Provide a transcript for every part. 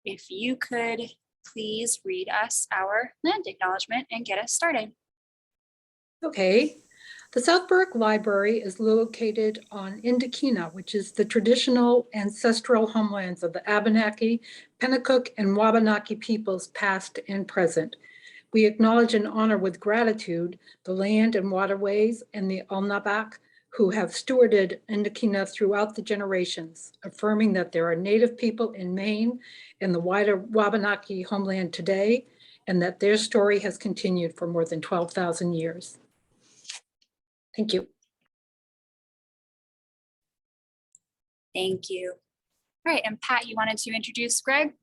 If you could please read us our land acknowledgement and get us started. Okay. The South Berwick Library is located on Indokina, which is the traditional ancestral homelands of the Abenaki, Pennacook, and Wabanaki peoples past and present. We acknowledge and honor with gratitude the land and waterways and the Alnabak who have stewarded Indokina throughout the generations, affirming that there are Native people in Maine and the wider Wabanaki homeland today, and that their story has continued for more than 12,000 years. Thank you. Thank you. All right, and Pat, you wanted to introduce Greg?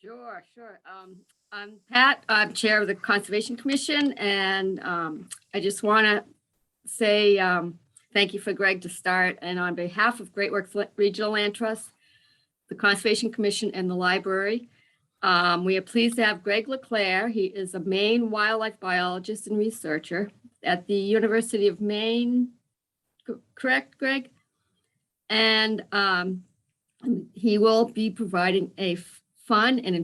Sure. I'm Pat. I'm chair of the Conservation Commission, and I just want to say thank you for Greg to start. And on behalf of Great Works Regional Land Trust, the Conservation Commission, and the library, we are pleased to have Greg LeClair. He is a Maine wildlife biologist and researcher at the University of Maine, correct, Greg? And he will be providing a fun and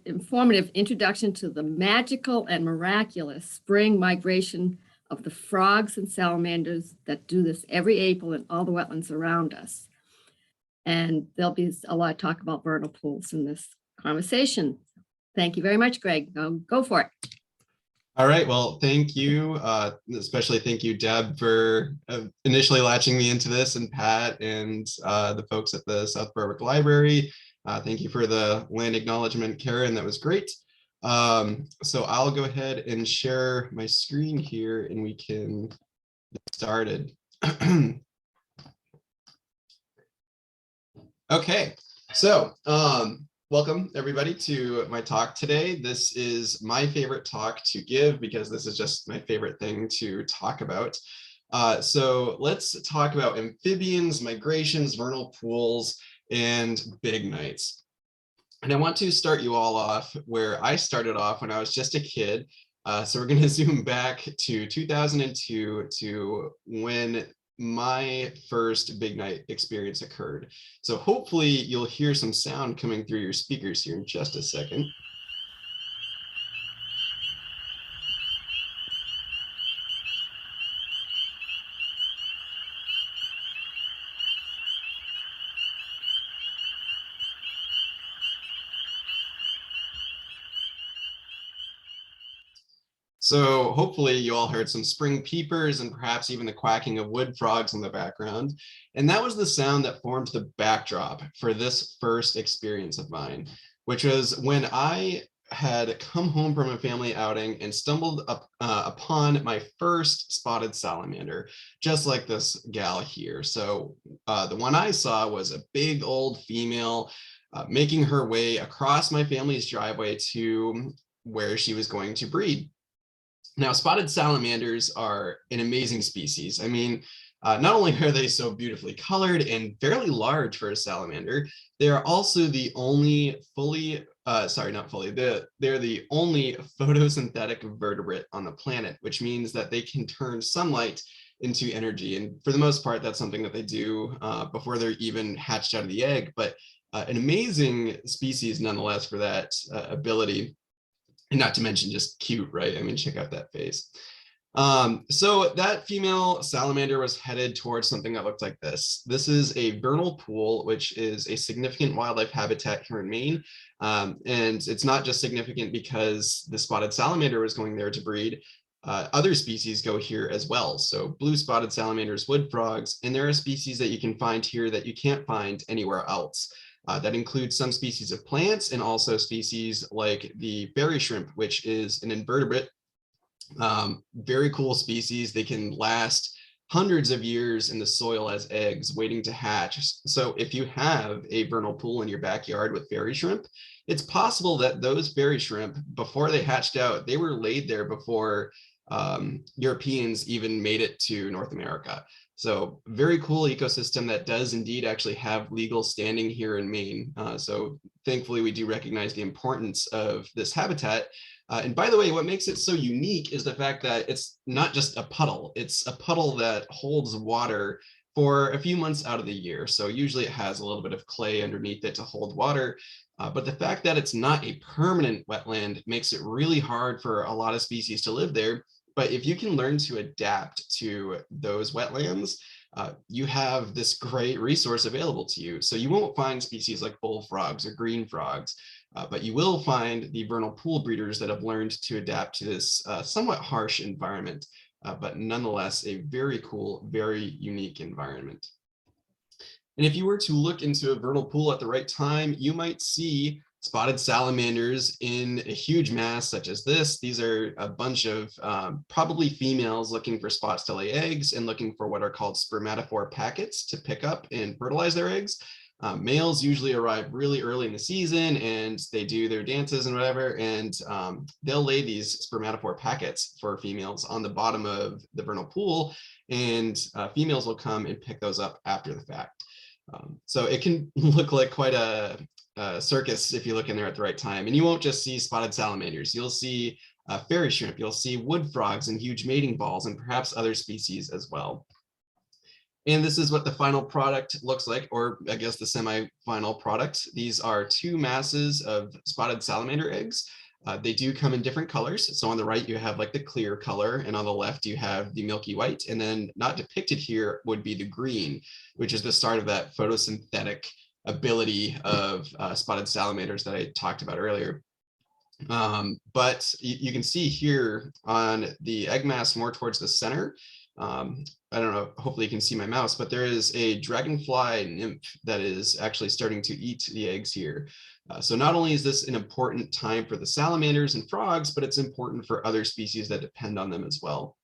informative introduction to the magical and miraculous spring migration of the frogs and salamanders that do this every April in all the wetlands around us. And there'll be a lot of talk about vernal pools in this conversation. Thank you very much, Greg. Go for it. All right, well, thank you. Especially thank you, Deb, for initially latching me into this, and Pat and the folks at the South Berwick Library. Thank you for the land acknowledgement, Karen. That was great. So I'll go ahead and share my screen here and we can get started. Okay, so welcome everybody to my talk today. This is my favorite talk to give because this is just my favorite thing to talk about. So let's talk about amphibians, migrations, vernal pools, and big nights. And I want to start you all off where I started off when I was just a kid. So we're going to zoom back to 2002 to when my first big night experience occurred. So hopefully you'll hear some sound coming through your speakers here in just a second. So hopefully you all heard some spring peepers and perhaps even the quacking of wood frogs in the background. And that was the sound that formed the backdrop for this first experience of mine, which was when I had come home from a family outing and stumbled upon my first spotted salamander, just like this gal here. So the one I saw was a big old female making her way across my family's driveway to where she was going to breed. Now, spotted salamanders are an amazing species. I mean, not only are they so beautifully colored and fairly large for a salamander, they are also the only they're the only photosynthetic vertebrate on the planet, which means that they can turn sunlight into energy. And for the most part, that's something that they do before they're even hatched out of the egg, but an amazing species nonetheless for that ability. And not to mention just cute, right? I mean, check out that face. So that female salamander was headed towards something that looked like this. This is a vernal pool, which is a significant wildlife habitat here in Maine. And it's not just significant because the spotted salamander was going there to breed. Other species go here as well. So blue spotted salamanders, wood frogs, and there are species that you can find here that you can't find anywhere else. That includes some species of plants and also species like the berry shrimp, which is an invertebrate. Very cool species. They can last hundreds of years in the soil as eggs waiting to hatch. So if you have a vernal pool in your backyard with berry shrimp, it's possible that those berry shrimp, before they hatched out, they were laid there before Europeans even made it to North America. So very cool ecosystem that does indeed actually have legal standing here in Maine. So thankfully we do recognize the importance of this habitat. And by the way, what makes it so unique is the fact that it's not just a puddle. It's a puddle that holds water for a few months out of the year. So usually it has a little bit of clay underneath it to hold water. But the fact that it's not a permanent wetland makes it really hard for a lot of species to live there. But if you can learn to adapt to those wetlands, you have this great resource available to you. So you won't find species like bullfrogs or green frogs, but you will find the vernal pool breeders that have learned to adapt to this somewhat harsh environment, but nonetheless a very cool, very unique environment. And if you were to look into a vernal pool at the right time, you might see spotted salamanders in a huge mass such as this. These are a bunch of probably females looking for spots to lay eggs and looking for what are called spermatophore packets to pick up and fertilize their eggs. Males usually arrive really early in the season and they do their dances and whatever, and they'll lay these spermatophore packets for females on the bottom of the vernal pool, and females will come and pick those up after the fact. So it can look like quite a circus if you look in there at the right time. And you won't just see spotted salamanders. You'll see fairy shrimp, you'll see wood frogs and huge mating balls, and perhaps other species as well. And this is what the final product looks like, or I guess the semi-final product. These are 2 masses of spotted salamander eggs. They do come in different colors. So on the right, you have like the clear color, and on the left, you have the milky white. And then not depicted here would be the green, which is the start of that photosynthetic ability of spotted salamanders that I talked about earlier. But you can see here on the egg mass more towards the center, I don't know, hopefully you can see my mouse, but there is a dragonfly nymph that is actually starting to eat the eggs here. So not only is this an important time for the salamanders and frogs, but it's important for other species that depend on them as well.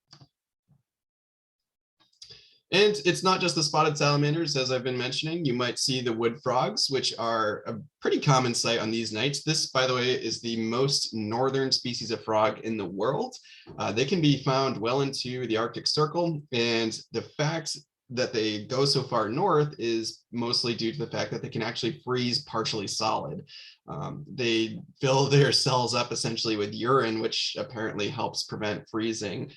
And it's not just the spotted salamanders, as I've been mentioning. You might see the wood frogs, which are a pretty common sight on these nights. This, by the way, is the most northern species of frog in the world. They can be found well into the Arctic Circle, and the fact that they go so far north is mostly due to the fact that they can actually freeze partially solid. They fill their cells up essentially with urine, which apparently helps prevent freezing.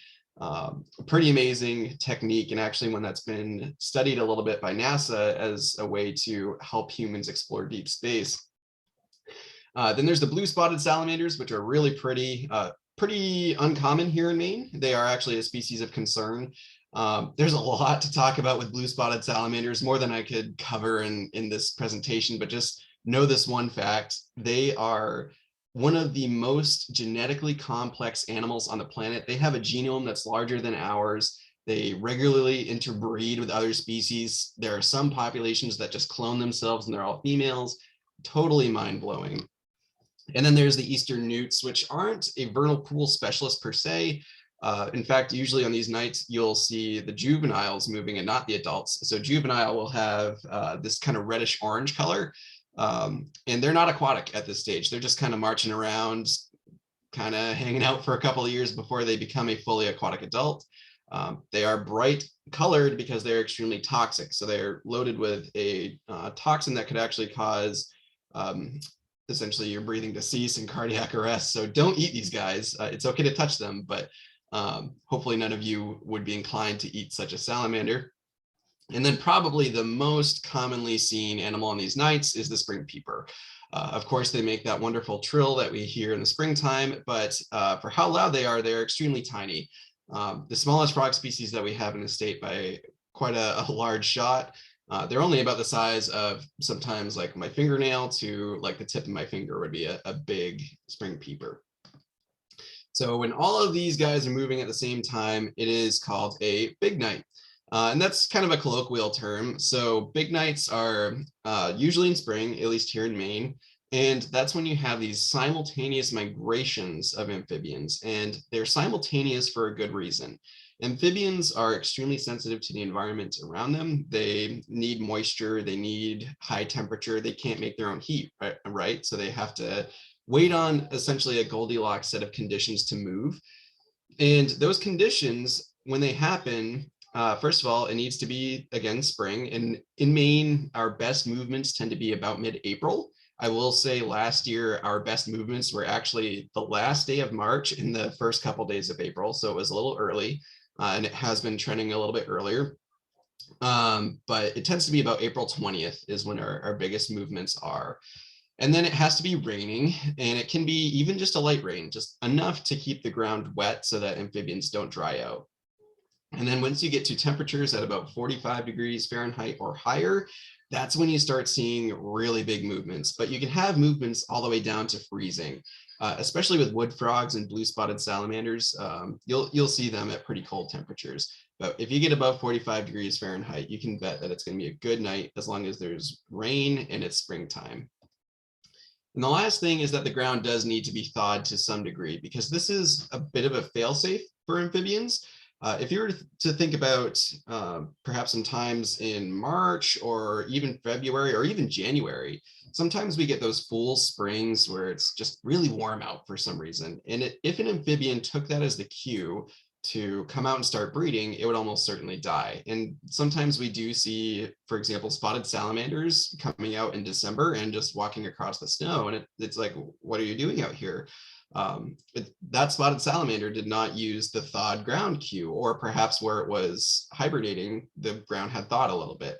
Pretty amazing technique, and actually one that's been studied a little bit by NASA as a way to help humans explore deep space. Then there's the blue spotted salamanders, which are really pretty uncommon here in Maine. They are actually a species of concern. There's a lot to talk about with blue spotted salamanders, more than I could cover in this presentation, but just know this one fact: they are one of the most genetically complex animals on the planet. They have a genome that's larger than ours. They regularly interbreed with other species. There are some populations that just clone themselves and they're all females. Totally mind-blowing. And then there's the eastern newts, which aren't a vernal pool specialist per se. In fact, usually on these nights, you'll see the juveniles moving and not the adults. So juvenile will have this kind of reddish orange color. And they're not aquatic at this stage. They're just kind of marching around, kind of hanging out for a couple of years before they become a fully aquatic adult. They are bright colored because they're extremely toxic. So they're loaded with a toxin that could actually cause essentially your breathing to cease and cardiac arrest. So don't eat these guys. It's okay to touch them, but hopefully none of you would be inclined to eat such a salamander. And then probably the most commonly seen animal on these nights is the spring peeper. Of course, they make that wonderful trill that we hear in the springtime, but for how loud they are, they're extremely tiny. The smallest frog species that we have in the state by quite a large shot. They're only about the size of sometimes like my fingernail to like the tip of my finger would be a big spring peeper. So when all of these guys are moving at the same time, it is called a big night. And that's kind of a colloquial term. So big nights are usually in spring, at least here in Maine. And that's when you have these simultaneous migrations of amphibians, and they're simultaneous for a good reason. Amphibians are extremely sensitive to the environment around them. They need moisture, they need high temperature, they can't make their own heat, right? So they have to wait on essentially a Goldilocks set of conditions to move. And those conditions, when they happen, first of all, it needs to be, again, spring. And in Maine, our best movements tend to be about mid-April. I will say last year, our best movements were actually the last day of March and the first couple days of April. So it was a little early, and it has been trending a little bit earlier. But it tends to be about April 20th is when our biggest movements are. And then it has to be raining, and it can be even just a light rain, just enough to keep the ground wet so that amphibians don't dry out. And then once you get to temperatures at about 45 degrees Fahrenheit or higher, that's when you start seeing really big movements. But you can have movements all the way down to freezing, especially with wood frogs and blue spotted salamanders. You'll see them at pretty cold temperatures. But if you get above 45 degrees Fahrenheit, you can bet that it's going to be a good night as long as there's rain and it's springtime. And the last thing is that the ground does need to be thawed to some degree, because this is a bit of a fail-safe for amphibians. If you were to think about perhaps sometimes in March or even February or even January, sometimes we get those full springs where it's just really warm out for some reason. And if an amphibian took that as the cue to come out and start breeding, it would almost certainly die. And sometimes we do see, for example, spotted salamanders coming out in December and just walking across the snow. And it's like, what are you doing out here? That spotted salamander did not use the thawed ground cue, or perhaps where it was hibernating, the ground had thawed a little bit.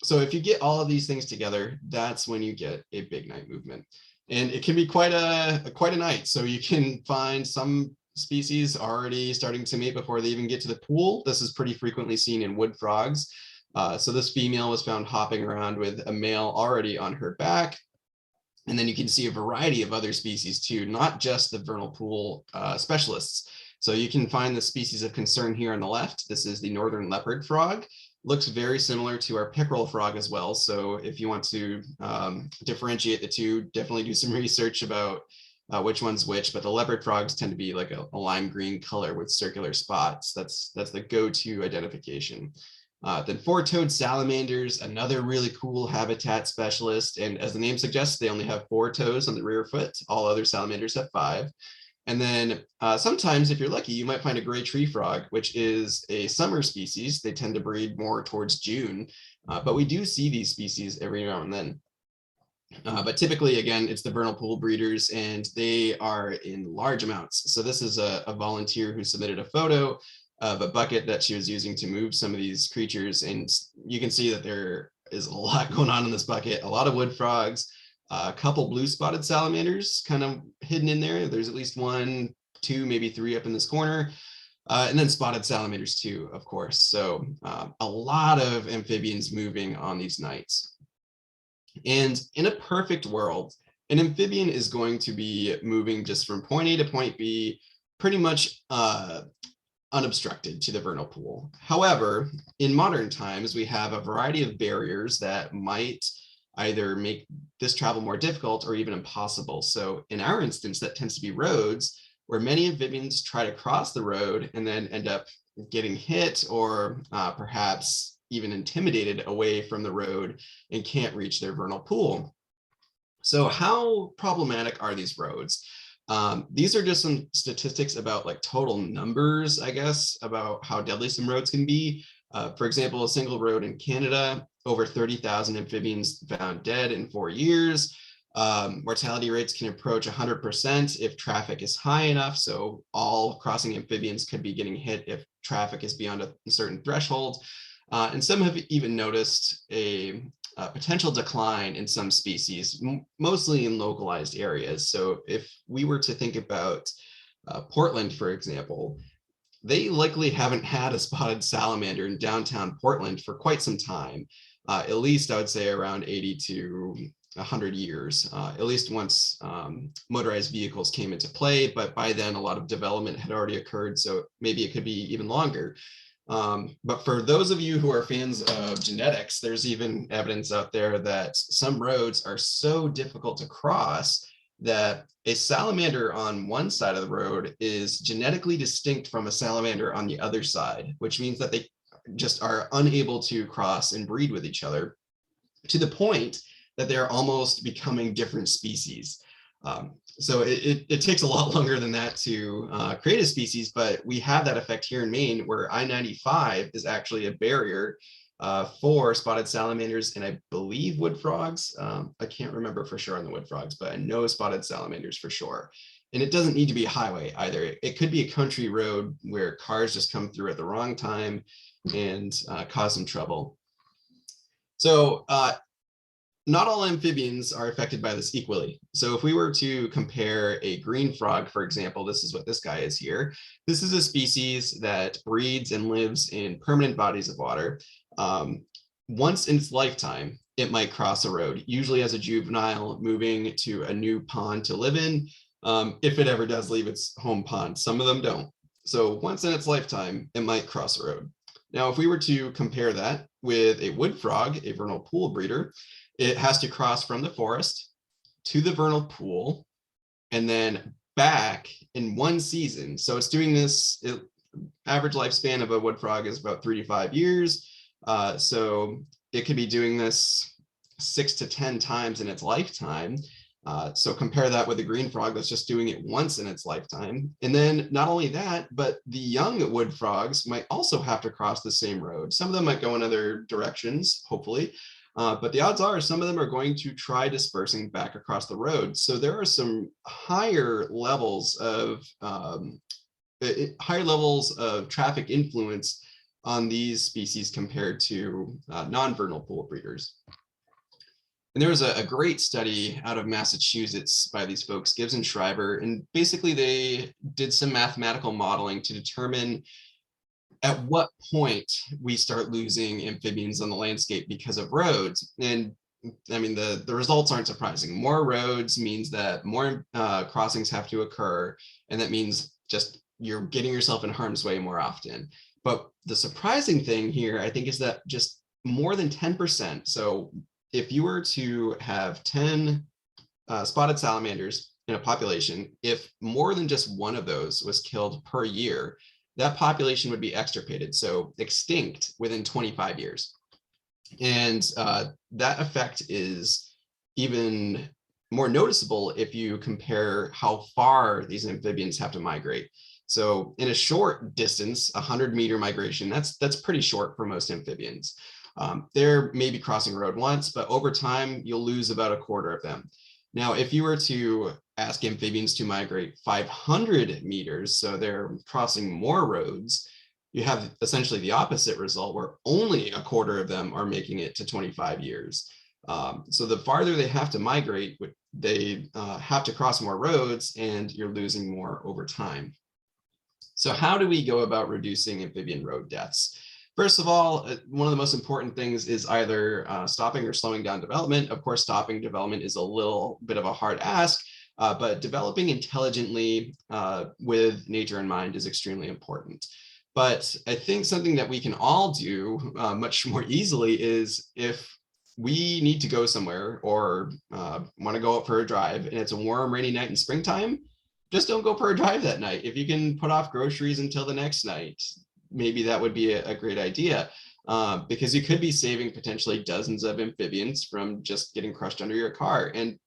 So if you get all of these things together, that's when you get a big night movement. And it can be quite a night. So you can find some species already starting to mate before they even get to the pool. This is pretty frequently seen in wood frogs. So this female was found hopping around with a male already on her back. And then you can see a variety of other species too, not just the vernal pool specialists. So you can find the species of concern here on the left. This is the northern leopard frog. Looks very similar to our pickerel frog as well. So if you want to differentiate the two, definitely do some research about which one's which, but the leopard frogs tend to be like a lime green color with circular spots. That's the go-to identification. Then four-toed salamanders, another really cool habitat specialist. And as the name suggests, they only have 4 toes on the rear foot. All other salamanders have 5. And then sometimes, if you're lucky, you might find a gray tree frog, which is a summer species. They tend to breed more towards June, but we do see these species every now and then. But typically, again, it's the vernal pool breeders, and they are in large amounts. So this is a volunteer who submitted a photo of a bucket that she was using to move some of these creatures. And you can see that there is a lot going on in this bucket, a lot of wood frogs, a couple blue spotted salamanders kind of hidden in there. There's at least 1, 2, maybe 3 up in this corner. And then spotted salamanders too, of course. So a lot of amphibians moving on these nights. And in a perfect world, an amphibian is going to be moving just from point A to point B, pretty much unobstructed to the vernal pool. However, in modern times, we have a variety of barriers that might either make this travel more difficult or even impossible. So in our instance, that tends to be roads, where many amphibians try to cross the road and then end up getting hit or perhaps even intimidated away from the road and can't reach their vernal pool. So how problematic are these roads? These are just some statistics about like total numbers, I guess, about how deadly some roads can be. For example, a single road in Canada, over 30,000 amphibians found dead in 4 years. Mortality rates can approach 100% if traffic is high enough. So all crossing amphibians could be getting hit if traffic is beyond a certain threshold. And some have even noticed a potential decline in some species, mostly in localized areas. So if we were to think about Portland, for example, they likely haven't had a spotted salamander in downtown Portland for quite some time, at least I would say around 80 to 100 years, at least once motorized vehicles came into play. But by then, a lot of development had already occurred, so maybe it could be even longer. But for those of you who are fans of genetics, there's even evidence out there that some roads are so difficult to cross that a salamander on one side of the road is genetically distinct from a salamander on the other side, which means that they just are unable to cross and breed with each other, to the point that they're almost becoming different species. So it takes a lot longer than that to create a species, but we have that effect here in Maine, where I-95 is actually a barrier for spotted salamanders and I believe wood frogs. I can't remember for sure on the wood frogs, but I know spotted salamanders for sure. And it doesn't need to be a highway either. It could be a country road where cars just come through at the wrong time and cause some trouble. So not all amphibians are affected by this equally. So if we were to compare a green frog, for example, this is what this guy is here. This is a species that breeds and lives in permanent bodies of water. Once in its lifetime, it might cross a road, usually as a juvenile moving to a new pond to live in, if it ever does leave its home pond. Some of them don't. So once in its lifetime, it might cross a road. Now, if we were to compare that with a wood frog, a vernal pool breeder, it has to cross from the forest to the vernal pool and then back in one season. So it's doing this, average lifespan of a wood frog is about 3 to 5 years. So it could be doing this 6 to 10 times in its lifetime. So compare that with a green frog that's just doing it once in its lifetime. And then not only that, but the young wood frogs might also have to cross the same road. Some of them might go in other directions, hopefully. But the odds are some of them are going to try dispersing back across the road. So there are some higher levels of traffic influence on these species compared to non-vernal pool breeders. And there was a great study out of Massachusetts by these folks, Gibbs and Schreiber, and basically they did some mathematical modeling to determine at what point we start losing amphibians on the landscape because of roads. And I mean, the results aren't surprising. More roads means that more crossings have to occur. And that means just you're getting yourself in harm's way more often. But the surprising thing here, I think, is that just more than 10%. So if you were to have 10 spotted salamanders in a population, if more than just one of those was killed per year, that population would be extirpated, so extinct within 25 years. And that effect is even more noticeable if you compare how far these amphibians have to migrate. So in a short distance, 100-meter migration, that's pretty short for most amphibians. They're maybe crossing a road once, but over time, you'll lose about a quarter of them. Now, if you were to ask amphibians to migrate 500 meters, so they're crossing more roads, you have essentially the opposite result where only a quarter of them are making it to 25 years. So the farther they have to migrate, they have to cross more roads and you're losing more over time. So how do we go about reducing amphibian road deaths? First of all, one of the most important things is either stopping or slowing down development. Of course, stopping development is a little bit of a hard ask, but developing intelligently with nature in mind is extremely important. But I think something that we can all do much more easily is if we need to go somewhere or want to go out for a drive and it's a warm, rainy night in springtime, just don't go for a drive that night. If you can put off groceries until the next night, maybe that would be a great idea because you could be saving potentially dozens of amphibians from just getting crushed under your car. And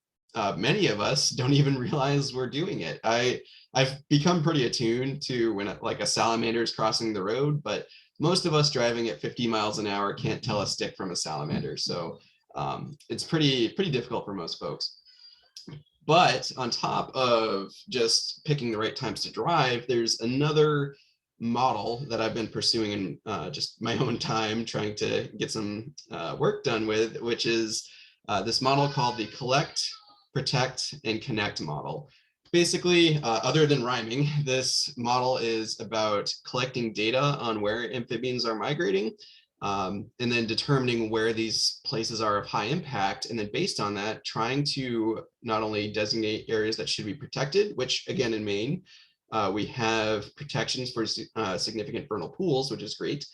many of us don't even realize we're doing it. I've become pretty attuned to when like a salamander is crossing the road, but most of us driving at 50 miles an hour can't tell a stick from a salamander. So it's pretty difficult for most folks. But on top of just picking the right times to drive, there's another model that I've been pursuing in just my own time, trying to get some work done with, which is this model called the collect, protect, and connect model. Basically, other than rhyming, this model is about collecting data on where amphibians are migrating, and then determining where these places are of high impact, and then based on that, trying to not only designate areas that should be protected, which again in Maine, we have protections for significant vernal pools, which is great,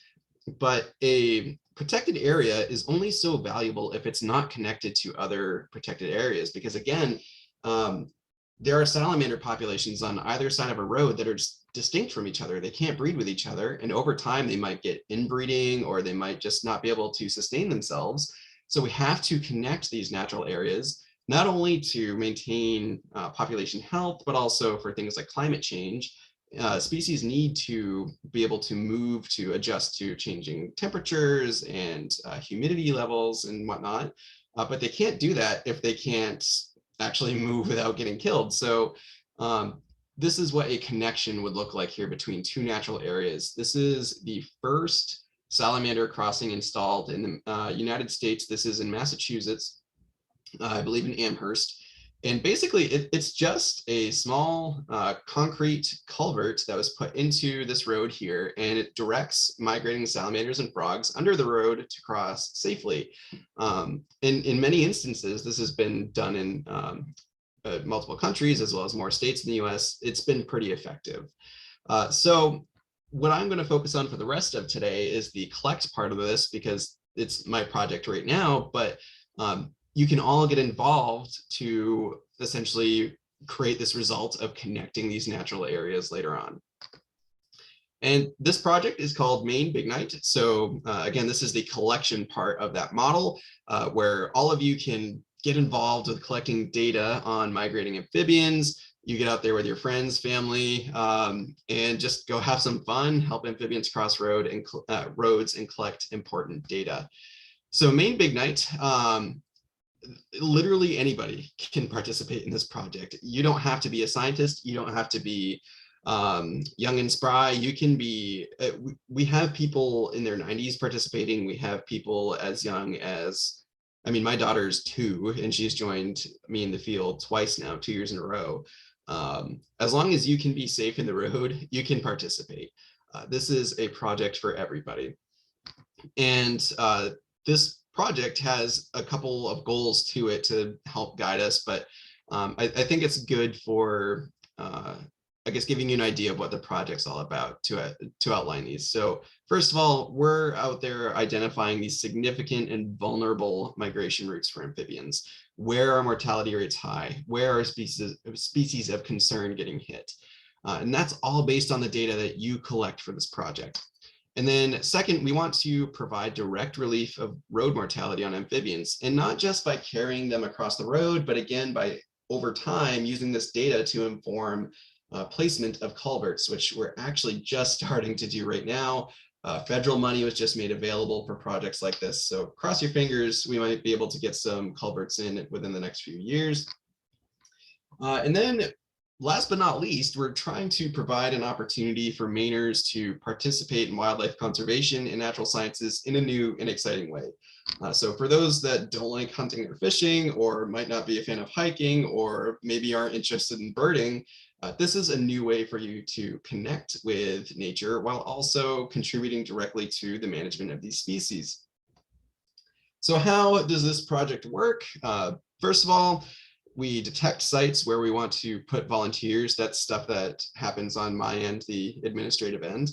but a protected area is only so valuable if it's not connected to other protected areas, because again, there are salamander populations on either side of a road that are distinct from each other. They can't breed with each other, and over time they might get inbreeding or they might just not be able to sustain themselves. So we have to connect these natural areas, not only to maintain population health, but also for things like climate change. Species need to be able to move to adjust to changing temperatures and humidity levels and whatnot, but they can't do that if they can't actually move without getting killed. So This is what a connection would look like here between two natural areas. This is the first salamander crossing installed in the United States. This is in Massachusetts, I believe in Amherst. And basically, it's just a small concrete culvert that was put into this road here, and it directs migrating salamanders and frogs under the road to cross safely. In many instances, this has been done in multiple countries as well as more states in the US. It's been pretty effective. So what I'm going to focus on for the rest of today is the collect part of this, because it's my project right now, but you can all get involved to essentially create this result of connecting these natural areas later on. And this project is called Maine Big Night. So again, this is the collection part of that model where all of you can get involved with collecting data on migrating amphibians. You get out there with your friends, family, and just go have some fun, help amphibians cross roads and collect important data. So Maine Big Night, literally anybody can participate in this project. You don't have to be a scientist. You don't have to be young and spry. You can be, we have people in their 90s participating. We have people as young as, I mean, my daughter's 2 and she's joined me in the field twice now, 2 years in a row. As long as you can be safe in the road, you can participate. This is a project for everybody. And this project has a couple of goals to it to help guide us, but I think it's good for, I guess, giving you an idea of what the project's all about to outline these. So first of all, we're out there identifying these significant and vulnerable migration routes for amphibians. Where are mortality rates high? Where are species of concern getting hit? And that's all based on the data that you collect for this project. And then second, we want to provide direct relief of road mortality on amphibians, and not just by carrying them across the road, but again, by over time using this data to inform placement of culverts, which we're actually just starting to do right now. Federal money was just made available for projects like this. So cross your fingers, we might be able to get some culverts in within the next few years. And then last but not least, we're trying to provide an opportunity for Mainers to participate in wildlife conservation and natural sciences in a new and exciting way. So for those that don't like hunting or fishing, or might not be a fan of hiking, or maybe aren't interested in birding, this is a new way for you to connect with nature while also contributing directly to the management of these species. So how does this project work? First of all, we detect sites where we want to put volunteers. That's stuff that happens on my end, the administrative end.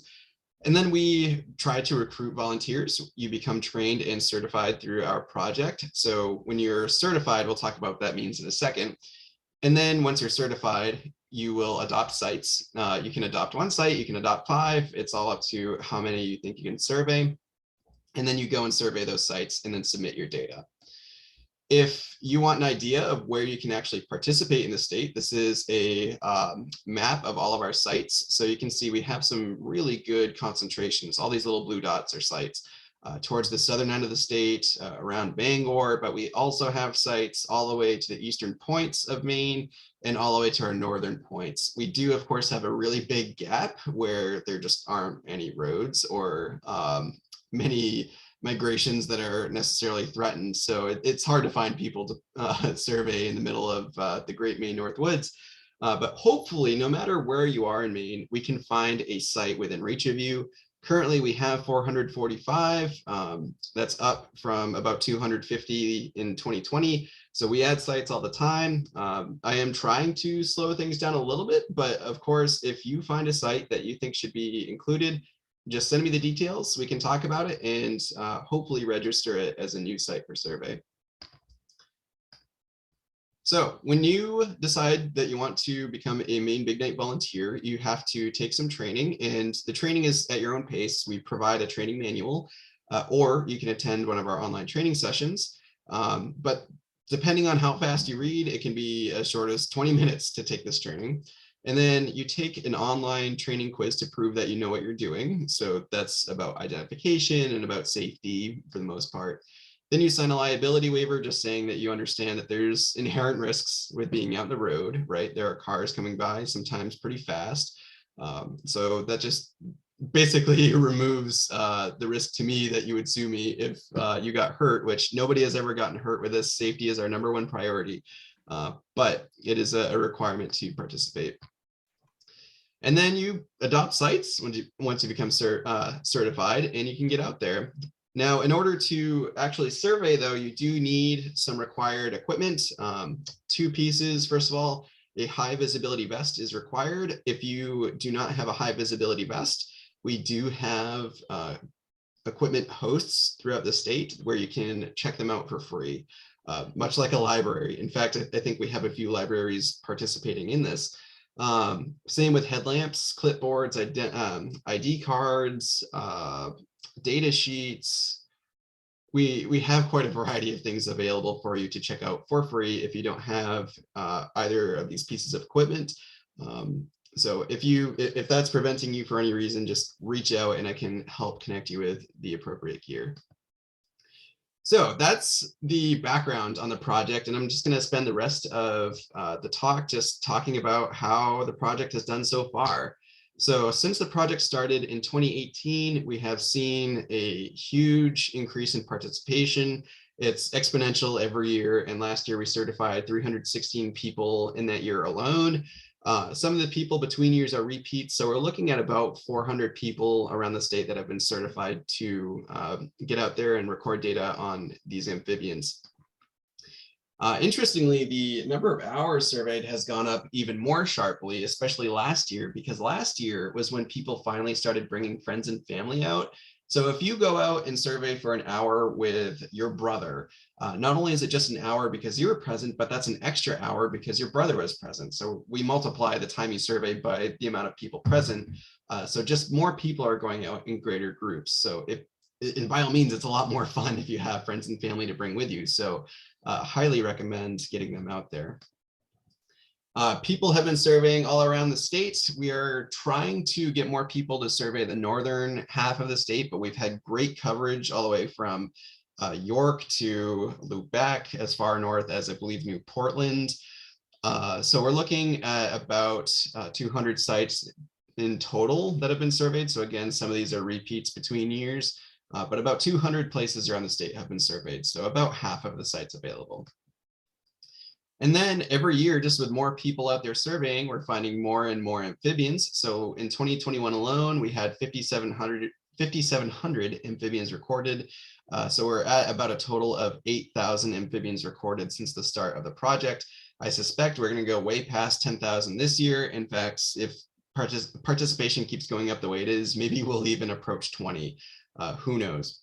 And then we try to recruit volunteers. You become trained and certified through our project. So when you're certified, we'll talk about what that means in a second. And then once you're certified, you will adopt sites. You can adopt 1 site, you can adopt 5. It's all up to how many you think you can survey. And then you go and survey those sites and then submit your data. If you want an idea of where you can actually participate in the state, this is a map of all of our sites. So you can see we have some really good concentrations. All these little blue dots are sites towards the southern end of the state, around Bangor, but we also have sites all the way to the eastern points of Maine and all the way to our northern points. We do, of course, have a really big gap where there just aren't any roads or many migrations that are necessarily threatened. So it's hard to find people to survey in the middle of the Great Maine North Woods. But hopefully, no matter where you are in Maine, we can find a site within reach of you. Currently, we have 445. That's up from about 250 in 2020. So we add sites all the time. I am trying to slow things down a little bit, but of course, if you find a site that you think should be included, just send me the details. We can talk about it and hopefully register it as a new site for survey. So when you decide that you want to become a Maine Big Night volunteer, you have to take some training, and the training is at your own pace. We provide a training manual, or you can attend one of our online training sessions. But depending on how fast you read, it can be as short as 20 minutes to take this training. And then you take an online training quiz to prove that you know what you're doing. So that's about identification and about safety for the most part. Then you sign a liability waiver just saying that you understand that there's inherent risks with being out the road, right? There are cars coming by, sometimes pretty fast. So that just basically removes the risk to me that you would sue me if you got hurt, which nobody has ever gotten hurt with this. Safety is our #1 priority, but it is a requirement to participate. And then you adopt sites once you become certified, and you can get out there. Now, in order to actually survey, though, you do need some required equipment. 2 pieces. First of all, a high visibility vest is required. If you do not have a high visibility vest, we do have equipment hosts throughout the state where you can check them out for free, much like a library. In fact, I think we have a few libraries participating in this. Same with headlamps, clipboards, ID cards, data sheets. We have quite a variety of things available for you to check out for free if you don't have either of these pieces of equipment. So if that's preventing you for any reason, just reach out and I can help connect you with the appropriate gear. So that's the background on the project, and I'm just going to spend the rest of the talk just talking about how the project has done so far. So since the project started in 2018, we have seen a huge increase in participation. It's exponential every year, and last year we certified 316 people in that year alone. Some of the people between years are repeats, so we're looking at about 400 people around the state that have been certified to get out there and record data on these amphibians. Interestingly, the number of hours surveyed has gone up even more sharply, especially last year, because last year was when people finally started bringing friends and family out. So if you go out and survey for an hour with your brother, not only is it just an hour because you were present, but that's an extra hour because your brother was present. So we multiply the time you survey by the amount of people present. So just more people are going out in greater groups. So and by all means, it's a lot more fun if you have friends and family to bring with you. So highly recommend getting them out there. People have been surveying all around the state. We are trying to get more people to survey the northern half of the state, but we've had great coverage all the way from York to Lubec, as far north as I believe New Portland. So we're looking at about 200 sites in total that have been surveyed. So again, some of these are repeats between years, but about 200 places around the state have been surveyed. So about half of the sites available. And then every year, just with more people out there surveying, we're finding more and more amphibians. So in 2021 alone, we had 5,700 amphibians recorded. So we're at about a total of 8,000 amphibians recorded since the start of the project. I suspect we're going to go way past 10,000 this year. In fact, if participation keeps going up the way it is, maybe we'll even approach 20. Who knows?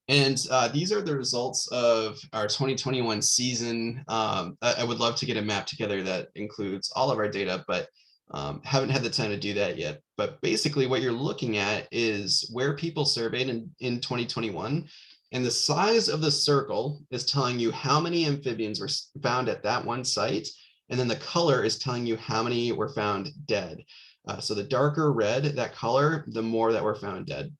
And these are the results of our 2021 season. I would love to get a map together that includes all of our data, but haven't had the time to do that yet. But basically what you're looking at is where people surveyed in 2021, and the size of the circle is telling you how many amphibians were found at that one site, and then the color is telling you how many were found dead. So the darker red, that color, the more that were found dead.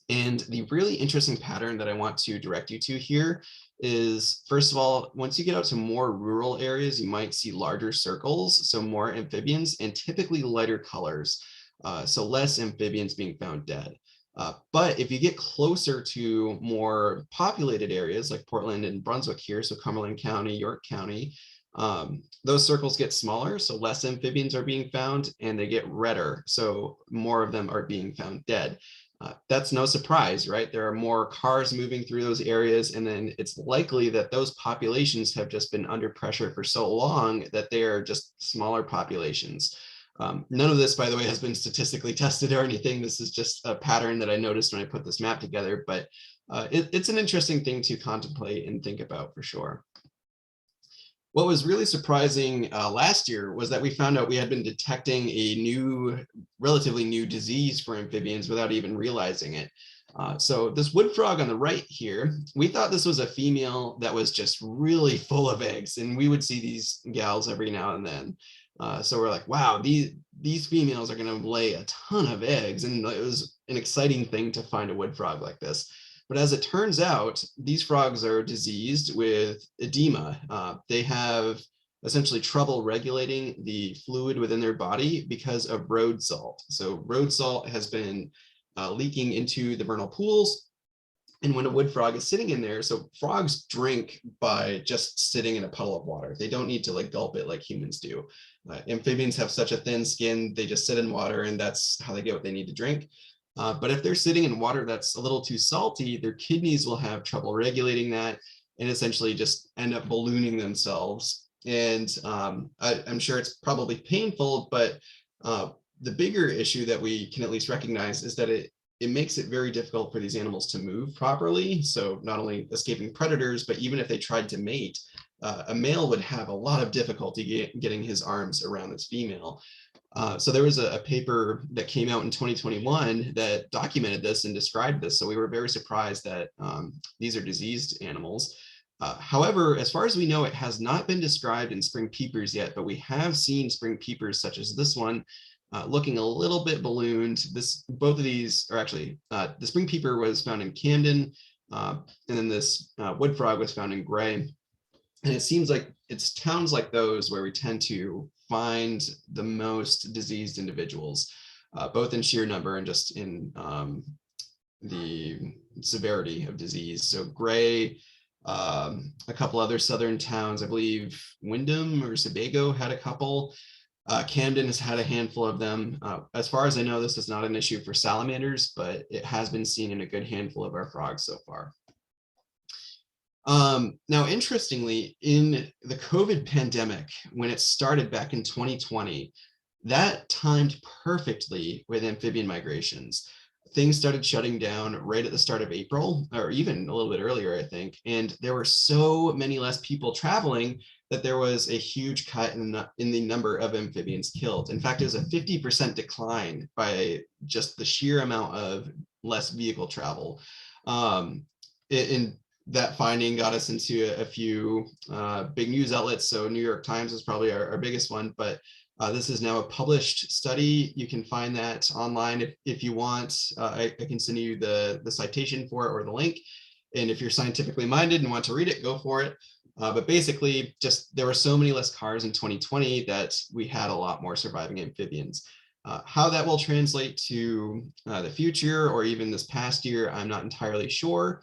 And the really interesting pattern that I want to direct you to here is, first of all, once you get out to more rural areas, you might see larger circles, so more amphibians, and typically lighter colors, so less amphibians being found dead. But if you get closer to more populated areas like Portland and Brunswick here, so Cumberland County, York County, those circles get smaller, so less amphibians are being found, and they get redder, so more of them are being found dead. That's no surprise, right? There are more cars moving through those areas, and then it's likely that those populations have just been under pressure for so long that they are just smaller populations. None of this, by the way, has been statistically tested or anything. This is just a pattern that I noticed when I put this map together, but it's an interesting thing to contemplate and think about for sure. What was really surprising last year was that we found out we had been detecting a relatively new disease for amphibians without even realizing it. So this wood frog on the right here, we thought this was a female that was just really full of eggs, and we would see these gals every now and then. So we're like, wow, these females are going to lay a ton of eggs, and it was an exciting thing to find a wood frog like this. But as it turns out, these frogs are diseased with edema. They have essentially trouble regulating the fluid within their body because of road salt. So road salt has been leaking into the vernal pools. And when a wood frog is sitting in there, so frogs drink by just sitting in a puddle of water. They don't need to like gulp it like humans do. Amphibians have such a thin skin, they just sit in water and that's how they get what they need to drink. But if they're sitting in water that's a little too salty, their kidneys will have trouble regulating that and essentially just end up ballooning themselves. And I'm sure it's probably painful, but the bigger issue that we can at least recognize is that it makes it very difficult for these animals to move properly. So not only escaping predators, but even if they tried to mate, a male would have a lot of difficulty getting his arms around this female. So there was a paper that came out in 2021 that documented this and described this. So we were very surprised that these are diseased animals. However, as far as we know, it has not been described in spring peepers yet, but we have seen spring peepers such as this one, looking a little bit ballooned. Both of these are actually, the spring peeper was found in Camden, and then this wood frog was found in Gray. And it seems like it's towns like those where we tend to find the most diseased individuals, both in sheer number and just in the severity of disease. So Gray, a couple other southern towns, I believe Wyndham or Sebago had a couple. Camden has had a handful of them. As far as I know, this is not an issue for salamanders, but it has been seen in a good handful of our frogs so far. Now, interestingly, in the COVID pandemic, when it started back in 2020, that timed perfectly with amphibian migrations. Things started shutting down right at the start of April, or even a little bit earlier, I think. And there were so many less people traveling that there was a huge cut in the number of amphibians killed. In fact, it was a 50% decline by just the sheer amount of less vehicle travel. That finding got us into a few big news outlets. So New York Times is probably our biggest one, but this is now a published study. You can find that online if you want. I can send you the citation for it or the link. And if you're scientifically minded and want to read it, go for it. But basically, just there were so many less cars in 2020 that we had a lot more surviving amphibians. How that will translate to the future or even this past year, I'm not entirely sure.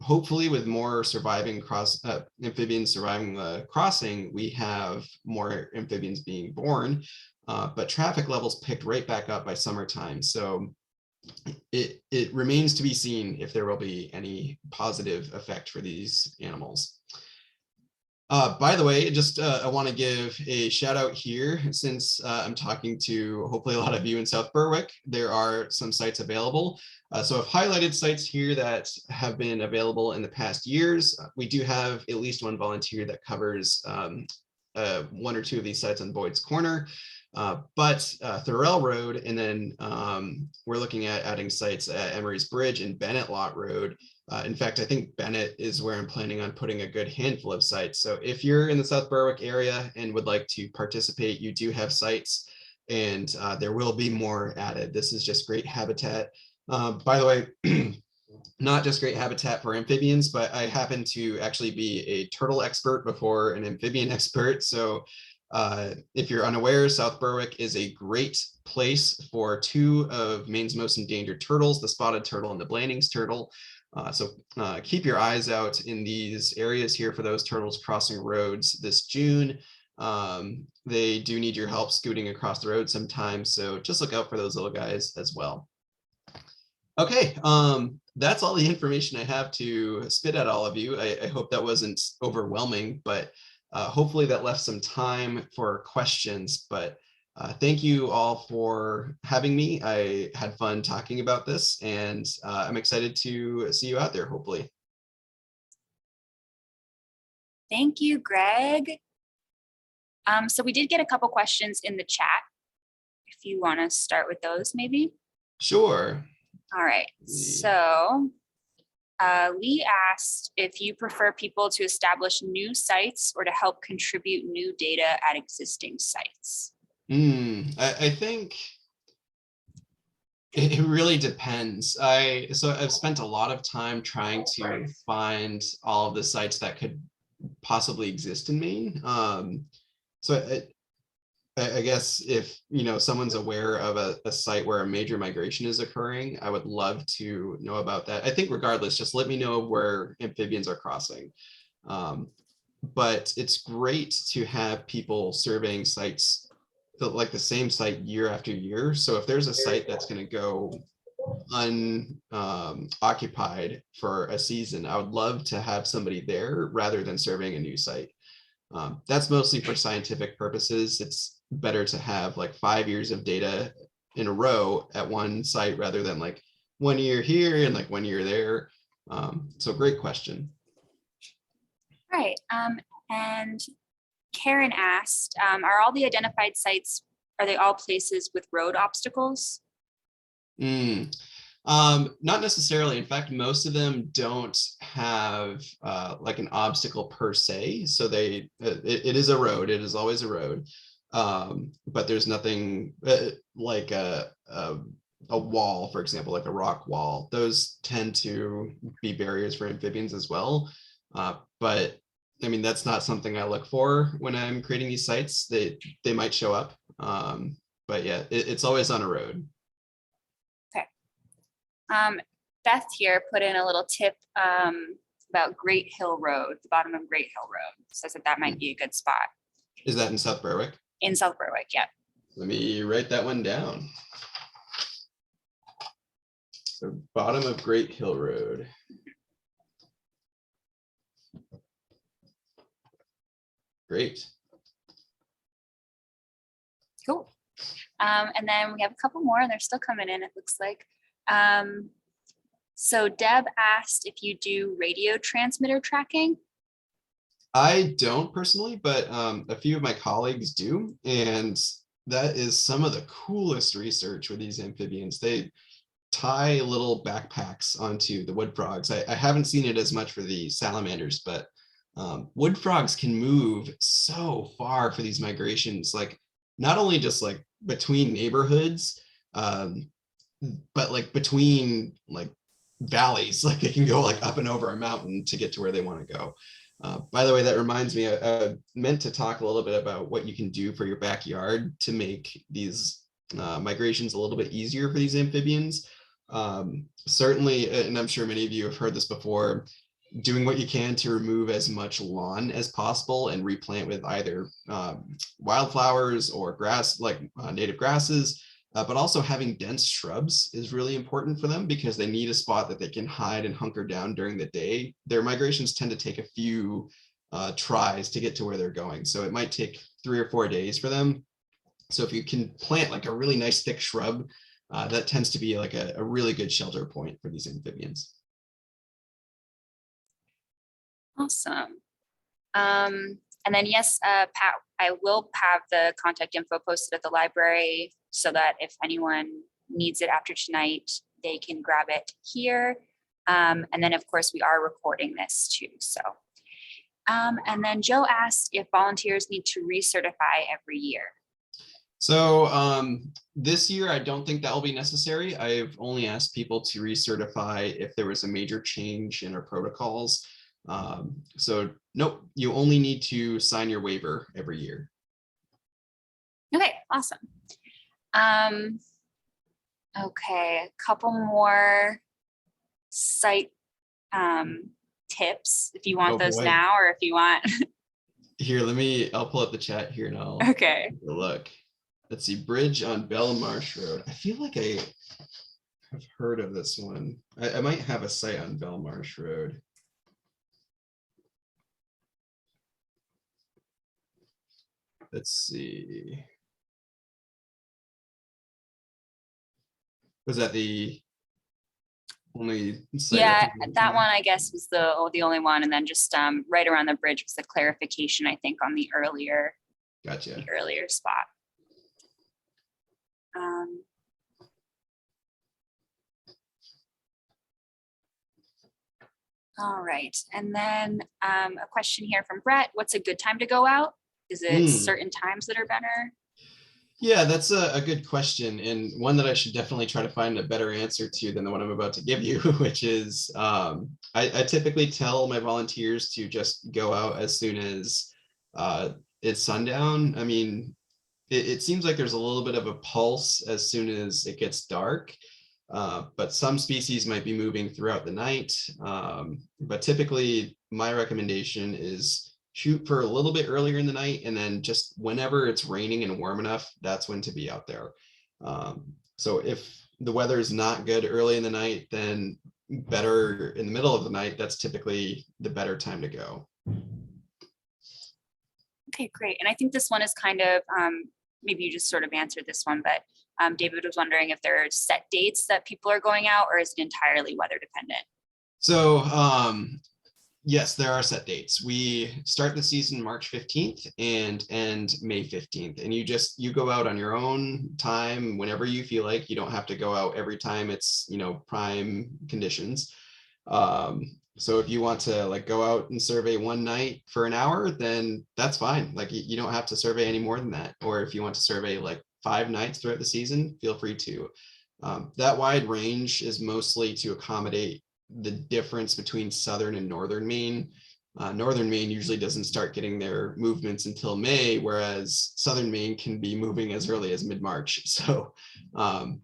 Hopefully with more surviving amphibians surviving the crossing, we have more amphibians being born, but traffic levels picked right back up by summertime. So it remains to be seen if there will be any positive effect for these animals. By the way, just I want to give a shout out here since I'm talking to hopefully a lot of you in South Berwick. There are some sites available. So I've highlighted sites here that have been available in the past years. We do have at least one volunteer that covers one or two of these sites on Boyd's Corner, but Thorell Road, and then we're looking at adding sites at Emery's Bridge and Bennett Lot Road. In fact, I think Bennett is where I'm planning on putting a good handful of sites. So if you're in the South Berwick area and would like to participate, you do have sites, and there will be more added. This is just great habitat. By the way, not just great habitat for amphibians, but I happen to actually be a turtle expert before an amphibian expert. So if you're unaware, South Berwick is a great place for two of Maine's most endangered turtles, the spotted turtle and the Blanding's turtle. So keep your eyes out in these areas here for those turtles crossing roads this June. They do need your help scooting across the road sometimes, so just look out for those little guys as well. Okay, that's all the information I have to spit at all of you. I hope that wasn't overwhelming, but hopefully that left some time for questions. But thank you all for having me. I had fun talking about this, and I'm excited to see you out there, hopefully. Thank you, Greg. So we did get a couple questions in the chat. If you want to start with those, maybe. Sure. All right. So Lee asked if you prefer people to establish new sites or to help contribute new data at existing sites. I think It really depends. So I've spent a lot of time trying to find all of the sites that could possibly exist in Maine. So I guess if someone's aware of a site where a major migration is occurring, I would love to know about that. I think regardless, just let me know where amphibians are crossing. But it's great to have people surveying sites like the same site year after year. So if there's a site that's going to go unoccupied for a season, I would love to have somebody there rather than surveying a new site. That's mostly for scientific purposes. It's better to have like 5 years of data in a row at one site rather than like 1 year here and like 1 year there. So great question. Right. And Karen asked, are all the identified sites, are they all places with road obstacles? Not necessarily. In fact, most of them don't have like an obstacle per se. So it is a road. It is always a road. But there's nothing like a wall, for example, like a rock wall. Those tend to be barriers for amphibians as well. But I mean, that's not something I look for when I'm creating these sites. They might show up. But yeah, it's always on a road. Beth here put in a little tip about Great Hill Road, the bottom of Great Hill Road. Says that might be a good spot. Is that in South Berwick? In South Berwick, yeah. Let me write that one down. So bottom of Great Hill Road. Great. Cool. And then we have a couple more and they're still coming in, it looks like. So Deb asked if you do radio transmitter tracking. I don't personally, but a few of my colleagues do. And that is some of the coolest research with these amphibians. They tie little backpacks onto the wood frogs. I haven't seen it as much for the salamanders, but wood frogs can move so far for these migrations, like not only just like between neighborhoods, but like between like valleys, like they can go like up and over a mountain to get to where they want to go. By the way, that reminds me, I meant to talk a little bit about what you can do for your backyard to make these migrations a little bit easier for these amphibians. Certainly, and I'm sure many of you have heard this before, doing what you can to remove as much lawn as possible and replant with either wildflowers or grass, like native grasses, but also having dense shrubs is really important for them because they need a spot that they can hide and hunker down during the day. Their migrations tend to take a few tries to get to where they're going. So it might take 3 or 4 days for them. So if you can plant like a really nice thick shrub, that tends to be like a really good shelter point for these amphibians. Awesome. And then yes, Pat, I will have the contact info posted at the library so that if anyone needs it after tonight, they can grab it here. And then of course we are recording this too. So, and then Joe asked if volunteers need to recertify every year. So this year, I don't think that will be necessary. I've only asked people to recertify if there was a major change in our protocols. So nope, you only need to sign your waiver every year. Okay, awesome. Okay, a couple more site tips if you want those now, or if you want. Here, I'll pull up the chat here and I'll okay. take a look. Let's see, bridge on Belmarsh Road. I feel like I have heard of this one. I might have a site on Belmarsh Road. Let's see. Was that the only site? Yeah, that one I guess was the only one, and then just right around the bridge was the clarification, I think, on the earlier, gotcha, the earlier spot. All right, and then a question here from Brett: what's a good time to go out? Is it certain times that are better? Yeah, that's a good question, and one that I should definitely try to find a better answer to than the one I'm about to give you, which is I typically tell my volunteers to just go out as soon as it's sundown. I mean, it seems like there's a little bit of a pulse as soon as it gets dark, but some species might be moving throughout the night. But typically, my recommendation is shoot for a little bit earlier in the night, and then just whenever it's raining and warm enough, that's when to be out there. So if the weather is not good early in the night, then better in the middle of the night. That's typically the better time to go. Okay, great. And I think this one is kind of, maybe you just sort of answered this one, but David was wondering if there are set dates that people are going out, or is it entirely weather dependent? So yes, there are set dates. We start the season March 15th and end May 15th. And you go out on your own time whenever you feel like. You don't have to go out every time it's, prime conditions. So if you want to like go out and survey one night for an hour, then that's fine. Like you don't have to survey any more than that. Or if you want to survey like 5 nights throughout the season, feel free to. That wide range is mostly to accommodate the difference between southern and northern Maine. Northern Maine usually doesn't start getting their movements until May, whereas southern Maine can be moving as early as mid-March. So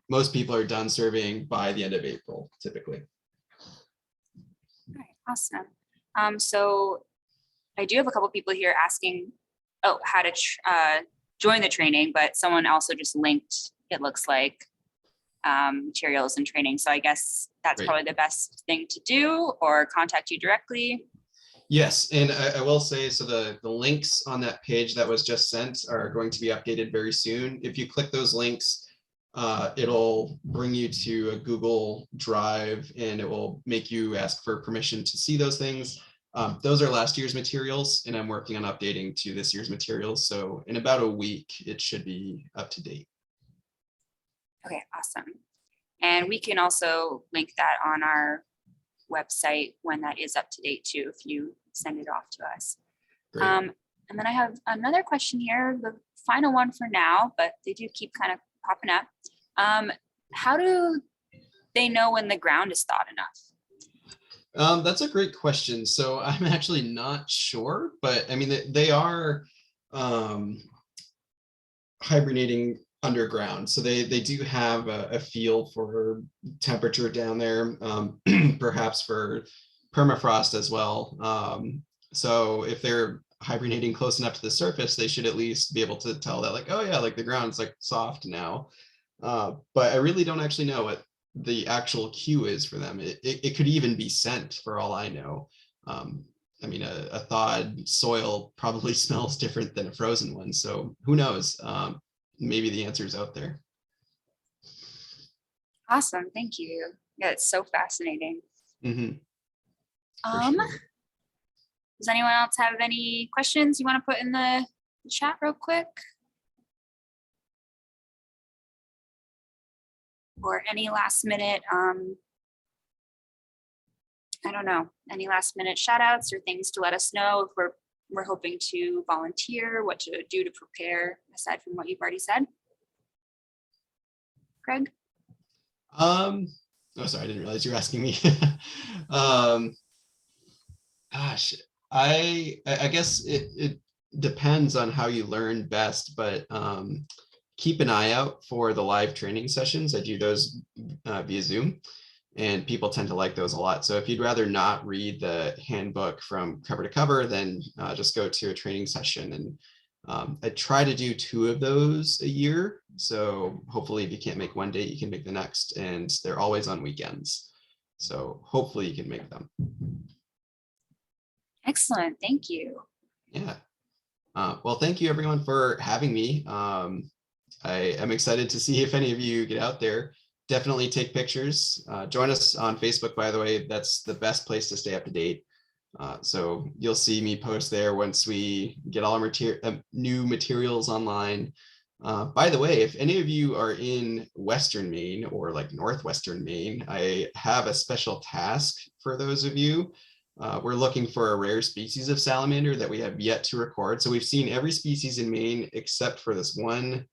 most people are done surveying by the end of April, typically. All right, awesome. So I do have a couple people here asking, how to join the training, but someone also just linked, it looks like, materials and training. So I guess that's Great. Probably the best thing to do, or contact you directly. Yes, and I will say, so the links on that page that was just sent are going to be updated very soon. If you click those links, it'll bring you to a Google Drive, and it will make you ask for permission to see those things. Those are last year's materials, and I'm working on updating to this year's materials. So in about a week, it should be up to date. Okay, awesome. And we can also link that on our website when that is up to date too, if you send it off to us. Great. And then I have another question here, the final one for now, but they do keep kind of popping up. How do they know when the ground is thawed enough? That's a great question. So I'm actually not sure, but I mean, they are hibernating underground. So they do have a feel for temperature down there, perhaps for permafrost as well. So if they're hibernating close enough to the surface, they should at least be able to tell that, like, oh yeah, like the ground's like soft now. But I really don't actually know what the actual cue is for them. It could even be scent for all I know. I mean, a thawed soil probably smells different than a frozen one. So who knows? Maybe the answer is out there. Awesome, thank you. Yeah, it's so fascinating. Mm-hmm. Sure. Does anyone else have any questions you want to put in the chat real quick? Or any last minute, I don't know, any last minute shout outs or things to let us know if we're hoping to volunteer, what to do to prepare, aside from what you've already said? Greg? Oh, sorry, I didn't realize you were asking me. Gosh, I guess it depends on how you learn best, but keep an eye out for the live training sessions. I do those via Zoom, and people tend to like those a lot. So if you'd rather not read the handbook from cover to cover, then just go to a training session. And I try to do 2 of those a year. So hopefully if you can't make one date, you can make the next, and they're always on weekends. So hopefully you can make them. Excellent, thank you. Yeah. Well, thank you everyone for having me. I am excited to see if any of you get out there. Definitely take pictures. Join us on Facebook, by the way. That's the best place to stay up to date. So you'll see me post there once we get all our new materials online. By the way, if any of you are in Western Maine or like Northwestern Maine, I have a special task for those of you. We're looking for a rare species of salamander that we have yet to record. So we've seen every species in Maine except for this one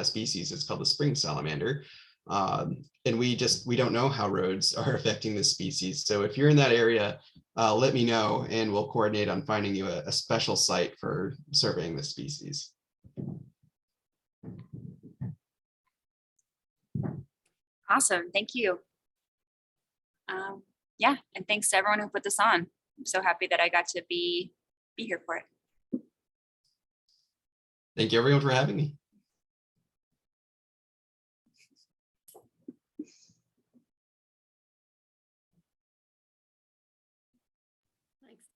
species. It's called the spring salamander. And we don't know how roads are affecting this species. So if you're in that area, let me know and we'll coordinate on finding you a special site for surveying this species. Awesome, thank you. Yeah, and thanks to everyone who put this on. I'm so happy that I got to be here for it. Thank you everyone for having me.